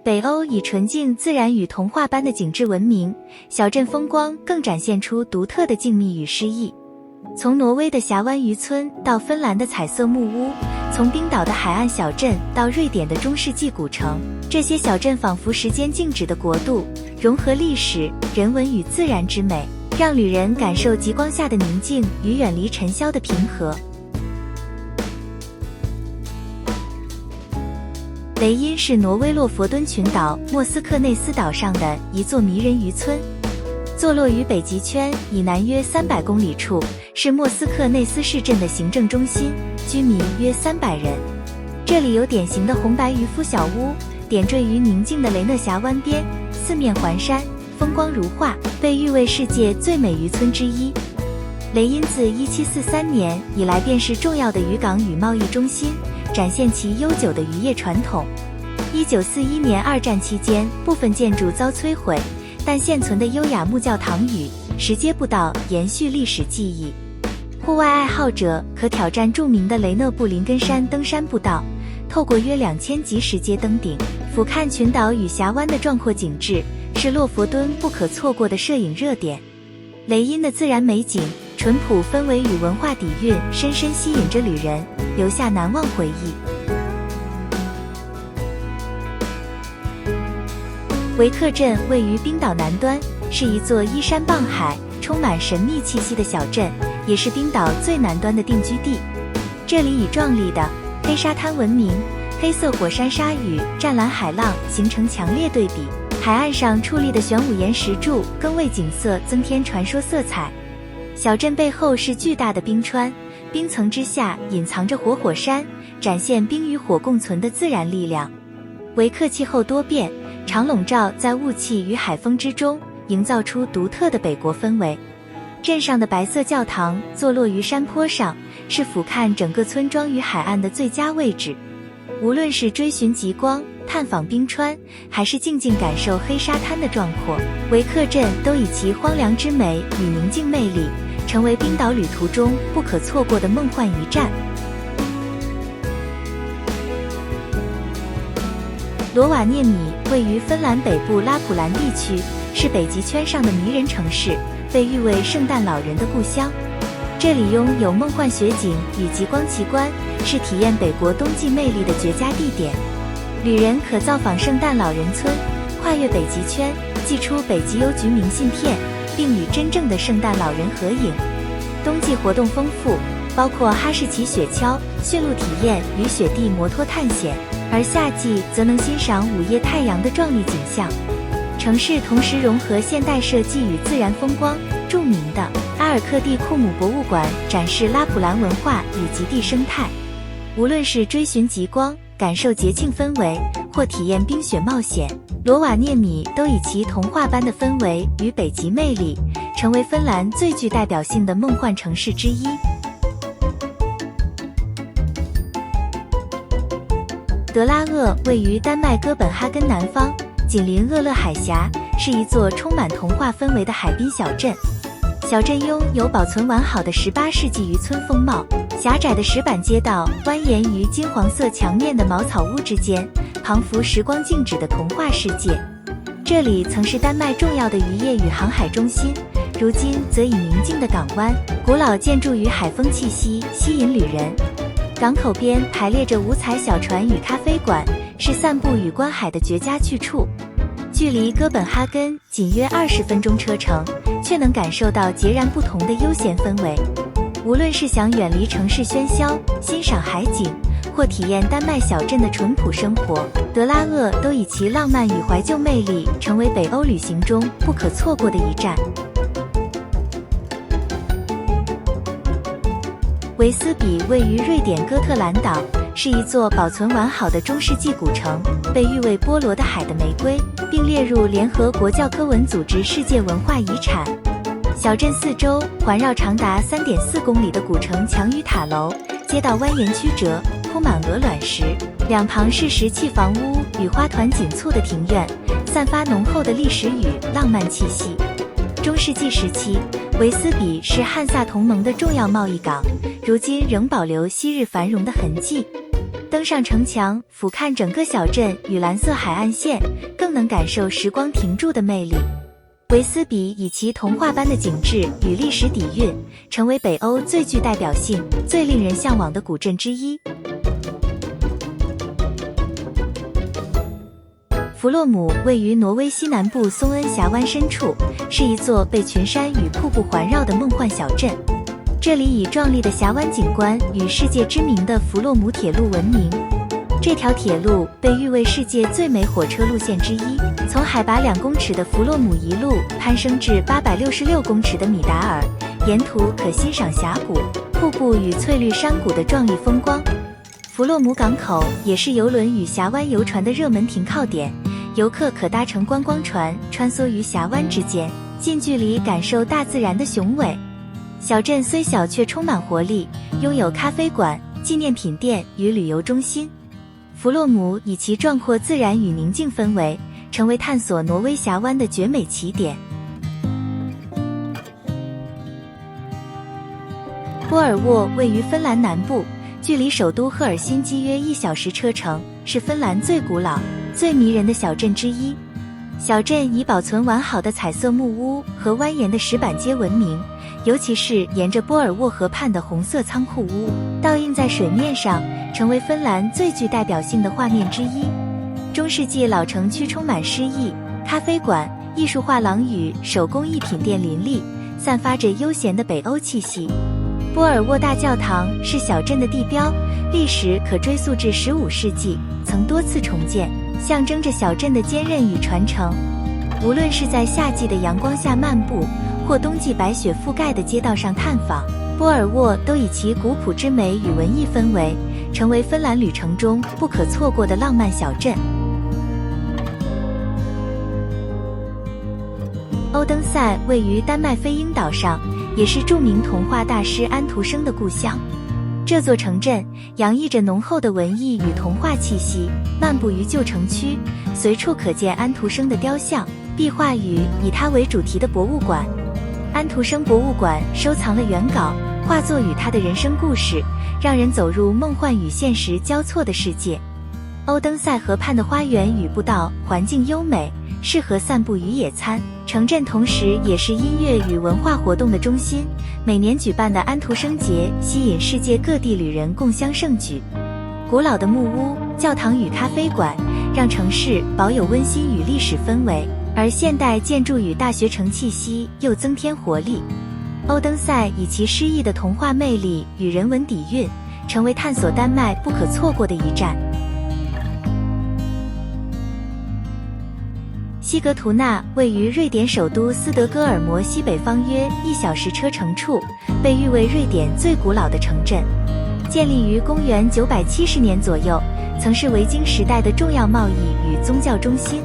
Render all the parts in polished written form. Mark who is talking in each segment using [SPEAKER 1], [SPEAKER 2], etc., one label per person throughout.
[SPEAKER 1] 北欧以纯净自然与童话般的景致闻名，小镇风光更展现出独特的静谧与诗意。从挪威的峡湾渔村到芬兰的彩色木屋，从冰岛的海岸小镇到瑞典的中世纪古城，这些小镇仿佛时间静止的国度，融合历史、人文与自然之美，让旅人感受极光下的宁静与远离尘嚣的平和。雷因是挪威洛佛敦群岛莫斯科内斯岛上的一座迷人渔村，坐落于北极圈以南约300公里处，是莫斯科内斯市镇的行政中心，居民约300人。这里有典型的红白渔夫小屋，点缀于宁静的雷讷峡湾边，四面环山，风光如画，被誉为世界最美渔村之一。雷因自1743年以来便是重要的渔港与贸易中心，展现其悠久的渔业传统。1941年二战期间，部分建筑遭摧毁，但现存的优雅木教堂与石阶步道延续历史记忆。户外爱好者可挑战著名的雷讷布林根山登山步道，透过约2000级石阶登顶，俯瞰群岛与峡湾的壮阔景致，是洛佛敦不可错过的摄影热点。雷因的自然美景、淳朴氛围与文化底蕴深深吸引着旅人，留下难忘回忆。维克镇位于冰岛南端，是一座依山傍海、充满神秘气息的小镇，也是冰岛最南端的定居地。这里以壮丽的黑沙滩闻名，黑色火山沙与湛蓝海浪形成强烈对比，海岸上矗立的玄武岩石柱更为景色增添传说色彩。小镇背后是巨大的冰川，冰层之下隐藏着活火山，展现冰与火共存的自然力量。维克气候多变，常笼罩在雾气与海风之中，营造出独特的北国氛围。镇上的白色教堂坐落于山坡上，是俯瞰整个村庄与海岸的最佳位置。无论是追寻极光、探访冰川，还是静静感受黑沙滩的壮阔，维克镇都以其荒凉之美与宁静魅力，成为冰岛旅途中不可错过的梦幻一站。罗瓦涅米位于芬兰北部拉普兰地区，是北极圈上的迷人城市，被誉为圣诞老人的故乡。这里拥有梦幻雪景与极光奇观，是体验北国冬季魅力的绝佳地点。旅人可造访圣诞老人村，跨越北极圈，寄出北极邮局明信片，并与真正的圣诞老人合影。冬季活动丰富，包括哈士奇雪橇、驯鹿体验与雪地摩托探险，而夏季则能欣赏午夜太阳的壮丽景象。城市同时融合现代设计与自然风光，著名的阿尔克蒂库姆博物馆展示拉普兰文化与极地生态。无论是追寻极光、感受节庆氛围，或体验冰雪冒险，罗瓦涅米都以其童话般的氛围与北极魅力，成为芬兰最具代表性的梦幻城市之一。德拉厄位于丹麦哥本哈根南方，紧邻厄勒海峡，是一座充满童话氛围的海滨小镇。小镇拥有保存完好的18世纪渔村风貌，狭窄的石板街道蜿蜒于金黄色墙面的茅草屋之间，仿佛时光静止的童话世界。这里曾是丹麦重要的渔业与航海中心，如今则以宁静的港湾、古老建筑与海风气息吸引旅人。港口边排列着五彩小船与咖啡馆，是散步与观海的绝佳去处。距离哥本哈根仅约20分钟车程，却能感受到截然不同的悠闲氛围。无论是想远离城市喧嚣，欣赏海景，或体验丹麦小镇的淳朴生活，德拉厄都以其浪漫与怀旧魅力成为北欧旅行中不可错过的一站。维斯比位于瑞典哥特兰岛，是一座保存完好的中世纪古城，被誉为波罗的海的玫瑰，并列入联合国教科文组织世界文化遗产。小镇四周环绕长达3.4公里的古城墙与塔楼，街道蜿蜒曲折，铺满鹅卵石，两旁是石砌房屋与花团锦簇的庭院，散发浓厚的历史与浪漫气息。中世纪时期，维斯比是汉萨同盟的重要贸易港，如今仍保留昔日繁荣的痕迹。登上城墙，俯瞰整个小镇与蓝色海岸线，更能感受时光停驻的魅力。维斯比以其童话般的景致与历史底蕴，成为北欧最具代表性、最令人向往的古镇之一。弗洛姆位于挪威西南部松恩峡湾深处，是一座被群山与瀑布环绕的梦幻小镇。这里以壮丽的峡湾景观与世界知名的弗洛姆铁路闻名。这条铁路被誉为世界最美火车路线之一，从海拔2公尺的弗洛姆一路攀升至866公尺的米达尔，沿途可欣赏峡谷、瀑布与翠绿山谷的壮丽风光。弗洛姆港口也是邮轮与峡湾游船的热门停靠点，游客可搭乘观光船穿梭于峡湾之间，近距离感受大自然的雄伟。小镇虽小却充满活力，拥有咖啡馆、纪念品店与旅游中心。弗洛姆以其壮阔自然与宁静氛围，成为探索挪威峡湾的绝美起点。波尔沃位于芬兰南部，距离首都赫尔辛基约1小时车程，是芬兰最古老、最迷人的小镇之一。小镇以保存完好的彩色木屋和蜿蜒的石板街闻名，尤其是沿着波尔沃河畔的红色仓库屋，倒映在水面上，成为芬兰最具代表性的画面之一。中世纪老城区充满诗意，咖啡馆、艺术画廊与手工艺品店林立，散发着悠闲的北欧气息。波尔沃大教堂是小镇的地标，历史可追溯至15世纪，曾多次重建，象征着小镇的坚韧与传承。无论是在夏季的阳光下漫步，或冬季白雪覆盖的街道上探访，波尔沃都以其古朴之美与文艺氛围，成为芬兰旅程中不可错过的浪漫小镇。欧登塞位于丹麦飞鹰岛上，也是著名童话大师安徒生的故乡。这座城镇洋溢着浓厚的文艺与童话气息，漫步于旧城区，随处可见安徒生的雕像、壁画与以他为主题的博物馆。安徒生博物馆收藏了原稿、画作与他的人生故事，让人走入梦幻与现实交错的世界。欧登塞河畔的花园与步道环境优美，适合散步与野餐。城镇同时也是音乐与文化活动的中心，每年举办的安徒生节吸引世界各地旅人共襄盛举。古老的木屋、教堂与咖啡馆让城市保有温馨与历史氛围，而现代建筑与大学城气息又增添活力。欧登塞以其诗意的童话魅力与人文底蕴，成为探索丹麦不可错过的一站。西格图纳位于瑞典首都斯德哥尔摩西北方约1小时车程处，被誉为瑞典最古老的城镇。建立于公元970年左右，曾是维京时代的重要贸易与宗教中心。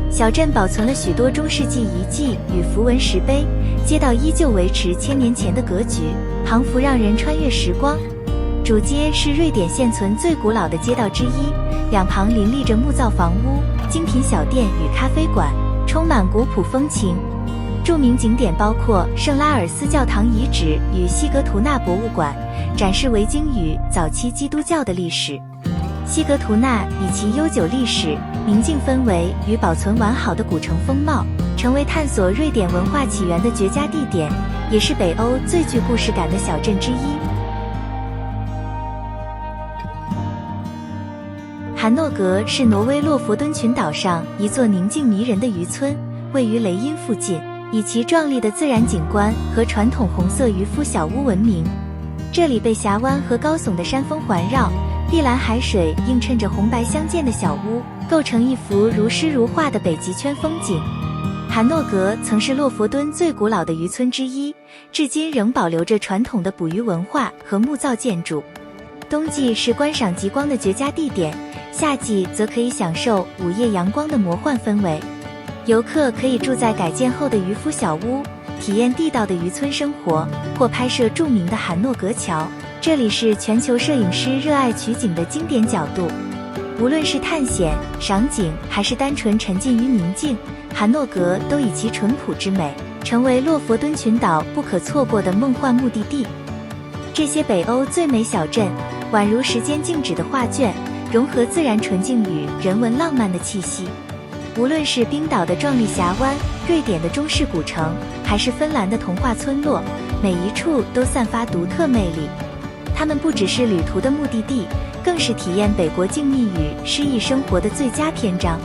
[SPEAKER 1] 小镇保存了许多中世纪遗迹与符文石碑，街道依旧维持1000年前的格局，彷彿让人穿越时光。主街是瑞典现存最古老的街道之一，两旁林立着木造房屋、精品小店与咖啡馆，充满古朴风情。著名景点包括圣拉尔斯教堂遗址与西格图纳博物馆，展示维京与早期基督教的历史。西格图纳以其悠久历史、宁静氛围与保存完好的古城风貌，成为探索瑞典文化起源的绝佳地点，也是北欧最具故事感的小镇之一。韩诺格是挪威洛佛敦群岛上一座宁静迷人的渔村，位于雷音附近，以其壮丽的自然景观和传统红色渔夫小屋闻名。这里被峡湾和高耸的山峰环绕，碧蓝海水映衬着红白相间的小屋，构成一幅如诗如画的北极圈风景。韩诺格曾是洛佛敦最古老的渔村之一，至今仍保留着传统的捕鱼文化和木造建筑。冬季是观赏极光的绝佳地点，夏季则可以享受午夜阳光的魔幻氛围。游客可以住在改建后的渔夫小屋，体验地道的渔村生活，或拍摄著名的韩诺格桥。这里是全球摄影师热爱取景的经典角度。无论是探险、赏景，还是单纯沉浸于宁静，韩诺格都以其淳朴之美，成为洛佛敦群岛不可错过的梦幻目的地。这些北欧最美小镇，宛如时间静止的画卷，融合自然纯净与人文浪漫的气息。无论是冰岛的壮丽峡湾、瑞典的中式古城，还是芬兰的童话村落，每一处都散发独特魅力。它们不只是旅途的目的地，更是体验北国静谧与诗意生活的最佳篇章。